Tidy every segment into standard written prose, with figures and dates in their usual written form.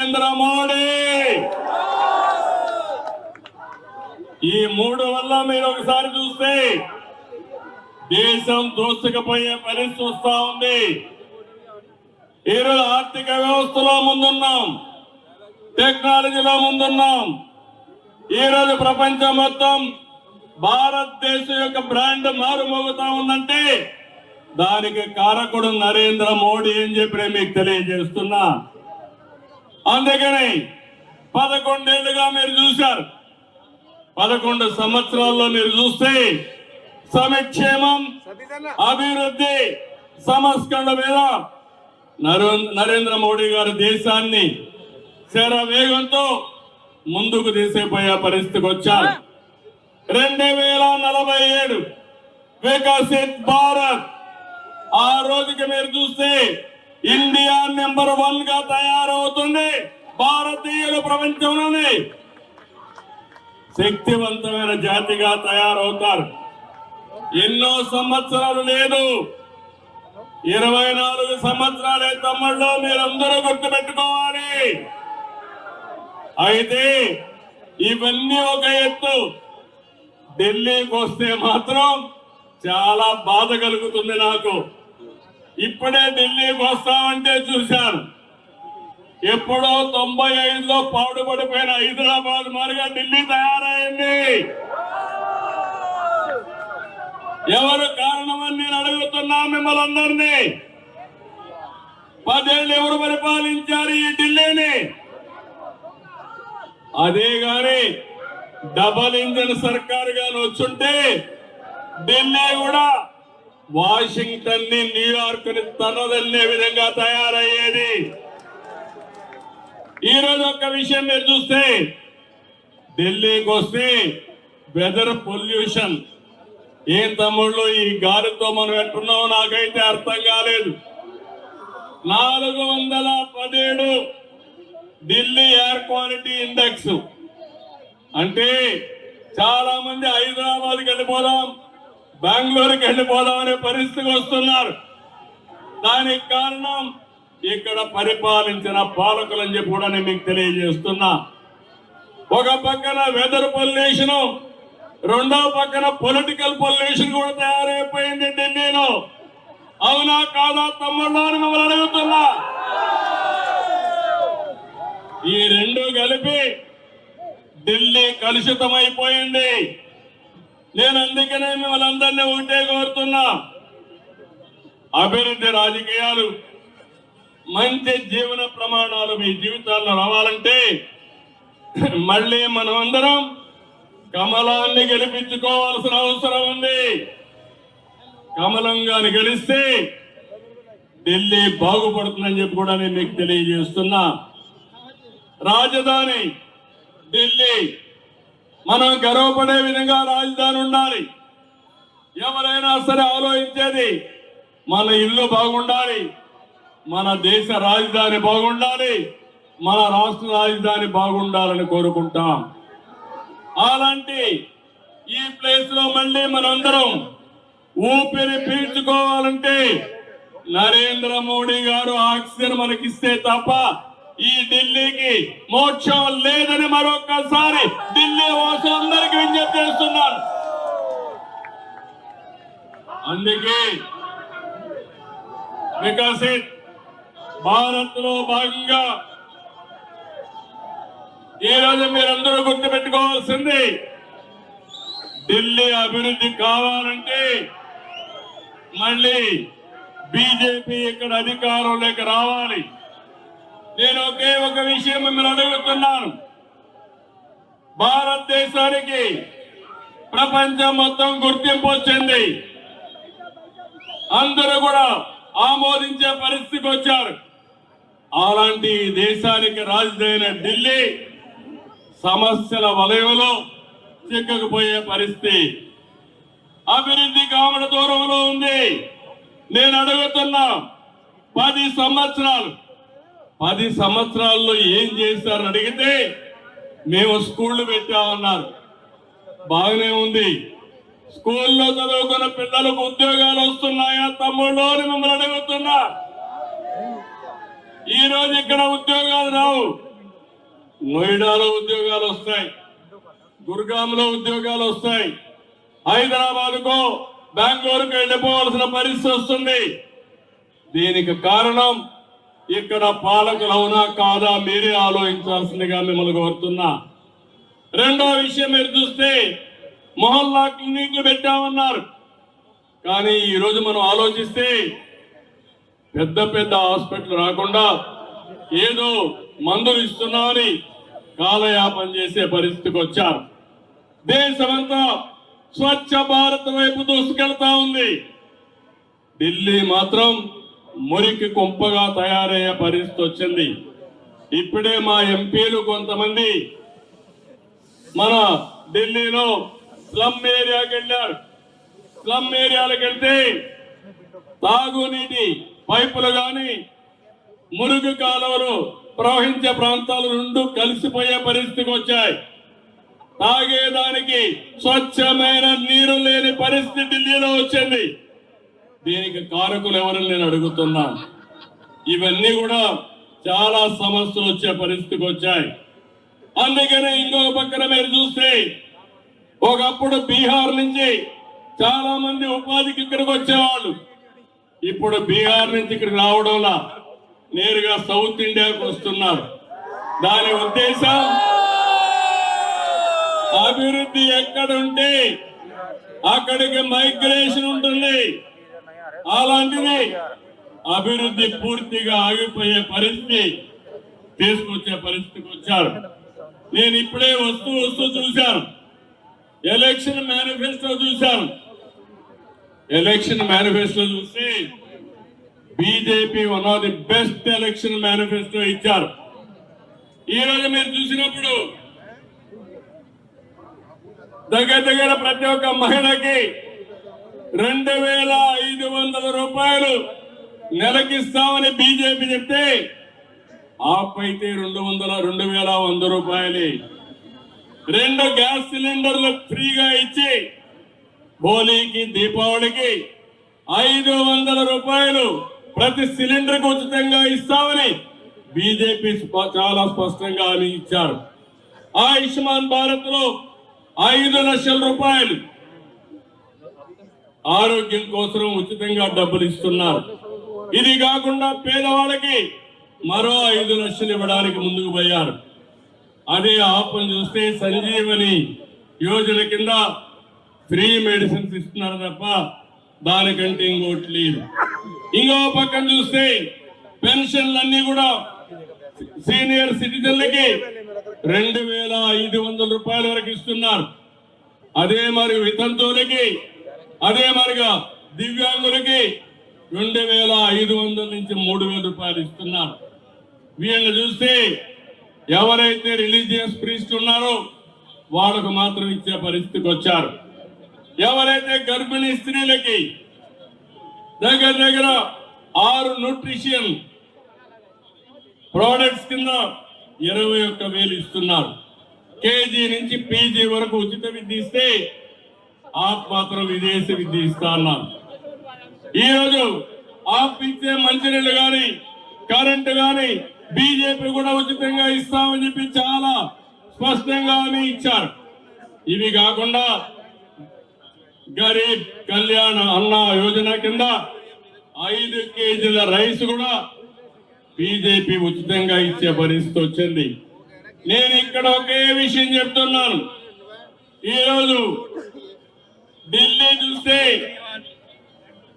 నరేంద్ర మోడీ. ఈ మూడు వల్ల మీరు ఒకసారి చూస్తే దేశం దోసుకుపోయే పరిస్థితి వస్తా ఉంది. ఈరోజు ఆర్థిక వ్యవస్థలో ముందున్నాం, టెక్నాలజీలో ముందున్నాం. ఈరోజు ప్రపంచం మొత్తం భారతదేశం యొక్క బ్రాండ్ మారుమోగుతా ఉందంటే దానికి కారకుడు నరేంద్ర మోడీ అని చెప్పి మీకు తెలియజేస్తున్నా. అందుకని 11 ఏళ్లుగా మీరు చూశారు, 11 సంవత్సరాల్లో మీరు చూస్తే సంక్షేమం, అభివృద్ధి, సంస్కరణ మీద నరేంద్ర మోడీ గారు దేశాన్ని శరవేగంతో ముందుకు తీసుకుపోయే పరిస్థితికి వచ్చారు. 2047 వికసిత్ భారత్. ఆ రోజుకి మీరు చూస్తే ఇండియా నెంబర్ 1 గా తయారవుతుంది. భారతీయులు ప్రపంచంలోనే శక్తివంతమైన జాతిగా తయారవుతారు. ఎన్నో సంవత్సరాలు లేదు, 24 సంవత్సరాలే తమ్ముళ్ళు, మీరందరూ గుర్తుపెట్టుకోవాలి. అయితే ఇవన్నీ ఒక ఎత్తు, ఢిల్లీకి వస్తే మాత్రం చాలా బాధ కలుగుతుంది నాకు. ఇప్పుడే ఢిల్లీకి వస్తామంటే చూశాను, ఎప్పుడో 95లో పాడుపడిపోయిన హైదరాబాద్ మారిగా ఢిల్లీ తయారైంది. ఎవరు కారణమని నేను అడుగుతున్నా మిమ్మల్ని అందరినీ. 10 ఏళ్ళు ఎవరు పరిపాలించారు ఈ ఢిల్లీని? అదే గాని డబల్ ఇంజన్ సర్కారు గాని వచ్చుంటే ఢిల్లీ కూడా వాషింగ్టన్ ని, న్యూయార్క్ ని తనదల్లే విధంగా తయారయ్యేది. ఈ రోజు ఒక విషయం మీరు చూస్తే ఢిల్లీకి వస్తే వెదర్ పొల్యూషన్. ఏం తమ్ముళ్ళు, ఈ గాలితో మనం ఎట్టున్నామో నాకైతే అర్థం కాలేదు. 417 ఢిల్లీ ఎయిర్ క్వాలిటీ ఇండెక్స్ అంటే చాలా మంది హైదరాబాద్కి వెళ్ళిపోదాం, బెంగళూరుకి వెళ్ళిపోదాం అనే పరిస్థితికి వస్తున్నారు. దానికి కారణం ఇక్కడ పరిపాలించిన పాలకులు అని చెప్పి కూడా నేను మీకు తెలియజేస్తున్నా. ఒక పక్కన వెదర్ పొల్యూషన్, రెండో పక్కన పొలిటికల్ పొల్యూషన్ కూడా తయారైపోయింది ఢిల్లీలో. అవునా కాదా తమ్ముళ్ళు అని మిమ్మల్ని అడుగుతున్నా. ఈ రెండు కలిపి ఢిల్లీ కలుషితమైపోయింది. నేను అందుకనే మిమ్మల్ని అందరినీ ఒకటే కోరుతున్నా, అభివృద్ధి రాజకీయాలు, మంచి జీవన ప్రమాణాలు మీ జీవితాల్లో రావాలంటే మళ్ళీ మనం అందరం కమలాన్ని గెలిపించుకోవాల్సిన అవసరం ఉంది. కమలం గాని గెలిస్తే ఢిల్లీ బాగుపడుతుందని చెప్పి కూడా నేను మీకు తెలియజేస్తున్నా. రాజధాని ఢిల్లీ, మనం గర్వపడే విధంగా రాజధాని ఉండాలి. ఎవరైనా సరే ఆలోచించేది మన ఇల్లు బాగుండాలి, మన దేశ రాజధాని బాగుండాలి, మన రాష్ట్ర రాజధాని బాగుండాలని కోరుకుంటాం. అలాంటి ఈ ప్లేస్ లో మళ్ళీ మనందరం ఊపిరి పీల్చుకోవాలంటే నరేంద్ర మోడీ గారు ఆక్సిజన్ మనకిస్తే తప్ప ఈ ఢిల్లీకి మోక్షం లేదని మరొక్కసారి ఢిల్లీ వాసులందరికీ విజ్ఞప్తి చేస్తున్నాను. అందుకే వికసిత్ భారత్ లో భాగంగా ఈ రోజు మీరందరూ గుర్తుపెట్టుకోవాల్సింది, ఢిల్లీ అభివృద్ధి కావాలంటే మళ్ళీ బీజేపీ ఇక్కడ అధికారంలోకి రావాలి. నేను ఒకే ఒక విషయం మిమ్మల్ని అడుగుతున్నాను. భారతదేశానికి ప్రపంచం మొత్తం గుర్తింపు వచ్చింది, అందరూ కూడా ఆమోదించే పరిస్థితికి వచ్చారు. అలాంటి దేశానికి రాజధాని ఢిల్లీ సమస్యల వలయంలో చిక్కకపోయే పరిస్థితి, అభివృద్ధి కావడ దూరంలో ఉంది. నేను అడుగుతున్నా, 10 సంవత్సరాల్లో ఏం చేశారని అడిగితే మేము స్కూళ్లు పెట్టామన్నారు. బాగానే ఉంది, స్కూల్లో చదువుకున్న పిల్లలకు ఉద్యోగాలు వస్తున్నాయా తమ్ముళ్ళు అని మిమ్మల్ని అడుగుతున్నా. ఈ రోజు ఇక్కడ ఉద్యోగాలు రావు, నోయిడాలో ఉద్యోగాలు వస్తాయి, గుర్గాంలో ఉద్యోగాలు వస్తాయి, హైదరాబాద్కో బెంగళూరుకు వెళ్ళిపోవాల్సిన పరిస్థితి వస్తుంది. దీనికి కారణం ఇక్కడ పాలకులు అవునా కాదా మీరే ఆలోచించాల్సిందిగా మిమ్మల్ని కోరుతున్నా. రెండో విషయం మీరు చూస్తే మొహల్లా క్లినిక్లు పెట్టామన్నారు, కానీ ఈరోజు మనం ఆలోచిస్తే పెద్ద పెద్ద హాస్పిటల్ రాకుండా ఏదో మందులు ఇస్తున్నామని కాలయాపన చేసే పరిస్థితికి వచ్చారు. దేశమంతా స్వచ్ఛ భారత్ వైపు దూసుకెళ్తా ఉంది. ఢిల్లీ మాత్రం మురికి కుంపగా తయారయ్యే పరిస్థితి వచ్చింది. ఇప్పుడే మా ఎంపీలు కొంతమంది మన ఢిల్లీలో స్లమ్ ఏరియాకి వెళ్ళారు. స్లమ్ ఏరియాలకు వెళ్తే తాగునీటి పైపులు గాని మురుగు కాలువలు ప్రవహించే ప్రాంతాలు రెండు కలిసిపోయే పరిస్థితికి వచ్చాయి. తాగేదానికి స్వచ్ఛమైన నీరు లేని పరిస్థితి ఢిల్లీలో వచ్చింది. దీనికి కారకులు ఎవరని నేను అడుగుతున్నాను. ఇవన్నీ కూడా చాలా సమస్యలు వచ్చే పరిస్థితికి వచ్చాయి. అందుకనే ఇంకో పక్కన మీరు చూస్తే ఒకప్పుడు బీహార్ నుంచి చాలా మంది ఉపాధికి ఇక్కడికి వచ్చేవాళ్ళు. ఇప్పుడు బీహార్ నుంచి ఇక్కడికి రావడంలా నేరుగా సౌత్ ఇండియాకు వస్తున్నారు. దాని ఉద్దేశం అభివృద్ధి ఎక్కడుంటే అక్కడికి మైగ్రేషన్ ఉంటుంది. అలాంటిది అభివృద్ధి పూర్తిగా ఆగిపోయే పరిస్థితి తీసుకొచ్చే పరిస్థితికి వచ్చారు. నేను ఇప్పుడే వస్తూ చూశాను, ఎలక్షన్ మేనిఫెస్టో చూశాను. ఎలక్షన్ మేనిఫెస్టో చూస్తే BJP one of the best election manifesto ఇచ్చారు. ఈ రోజు మీరు చూసినప్పుడు దగ్గర ప్రతి ఒక్క మహిళకి 2,500 రూపాయలు నెలకిస్తామని బీజేపీ చెప్తే ఆపైతే 2,100 రూపాయలు. 2 గ్యాస్ సిలిండర్లు ఫ్రీగా ఇచ్చి హోలీకి దీపావళికి 500 రూపాయలు ప్రతి సిలిండర్ కు ఉచితంగా ఇస్తామని బీజేపీ చాలా స్పష్టంగా హామీ ఇచ్చారు. ఆయుష్మాన్ భారత్ లో 5 లక్షల రూపాయలు ఆరోగ్యం కోసం ఉచితంగా డబ్బులు ఇస్తున్నారు. ఇది కాకుండా పేదవాళ్ళకి మరో 5 లక్షలు ఇవ్వడానికి ముందుకు పోయారు. అదే ఆపం చూస్తే సంజీవని యోజన కింద ఫ్రీ మెడిసిన్స్ ఇస్తున్నారు తప్ప దానికంటే ఇంకోటి లేదు. ఇంకో పక్కన చూస్తే పెన్షన్లన్నీ కూడా సీనియర్ సిటిజన్లకి 2,500 రూపాయల వరకు ఇస్తున్నారు. అదే మరి వితంతువులకి, అదే మరిగా దివ్యాంగులకి 2,500 నుంచి 3,000 రూపాయలు ఇస్తున్నారు. వీళ్ళని చూస్తే ఎవరైతే రిలీజియస్ ప్రీస్ట్ ఉన్నారో వాళ్ళకు మాత్రం ఇచ్చే పరిస్థితికి వచ్చారు. ఎవరైతే గర్భిణీ స్త్రీలకి దగ్గర 6 న్యూట్రిషన్ ప్రోడక్ట్స్ కింద 21,000 ఇస్తున్నారు. కేజీ నుంచి పీజీ వరకు ఉచిత విద్య ఇస్తే మాత్రం విదేశీ విద్య ఇస్తా అన్నారు. ఈరోజు ఇచ్చే మంచినీళ్ళు గాని కరెంటు గాని బీజేపీ కూడా ఉచితంగా ఇస్తామని చెప్పి చాలా స్పష్టంగా హామీ ఇచ్చారు. ఇవి కాకుండా గరీబ్ కళ్యాణ్ అన్న యోజన కింద 5 కేజీల రైస్ కూడా బీజేపీ ఉచితంగా ఇచ్చే పరిస్థితి వచ్చింది. నేను ఇక్కడ ఒకే విషయం చెప్తున్నాను. ఈరోజు ఢిల్లీ చూస్తే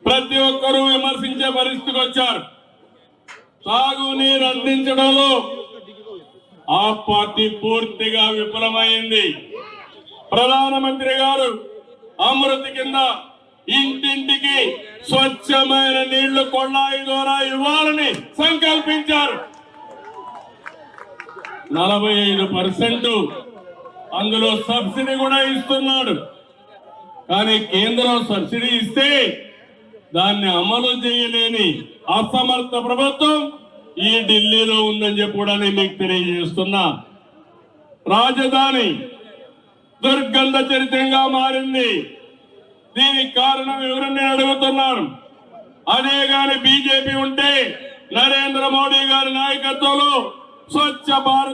ప్రతి ఒక్కరూ విమర్శించే పరిస్థితికి వచ్చారు. తాగునీరు అందించడంలో ఆ పార్టీ పూర్తిగా విఫలమైంది. ప్రధానమంత్రి గారు అమృత్ కింద ఇంటింటికి స్వచ్ఛమైన నీళ్లు కొళాయి ద్వారా ఇవ్వాలని సంకల్పించారు. 45% అందులో సబ్సిడీ కూడా ఇస్తున్నాడు. కానీ కేంద్రం సబ్సిడీ ఇస్తే దాన్ని అమలు చేయలేని అసమర్థ ప్రభుత్వం ఈ ఢిల్లీలో ఉందని చెప్పి కూడా నేను మీకు తెలియజేస్తున్నా. రాజధాని దుర్గంధ చరిత్రంగా మారింది. దీనికి కారణం ఎవరని అడుగుతున్నారు. అదే గాని బీజేపీ ఉంటే నరేంద్ర మోడీ గారి నాయకత్వంలో స్వచ్ఛ భారత్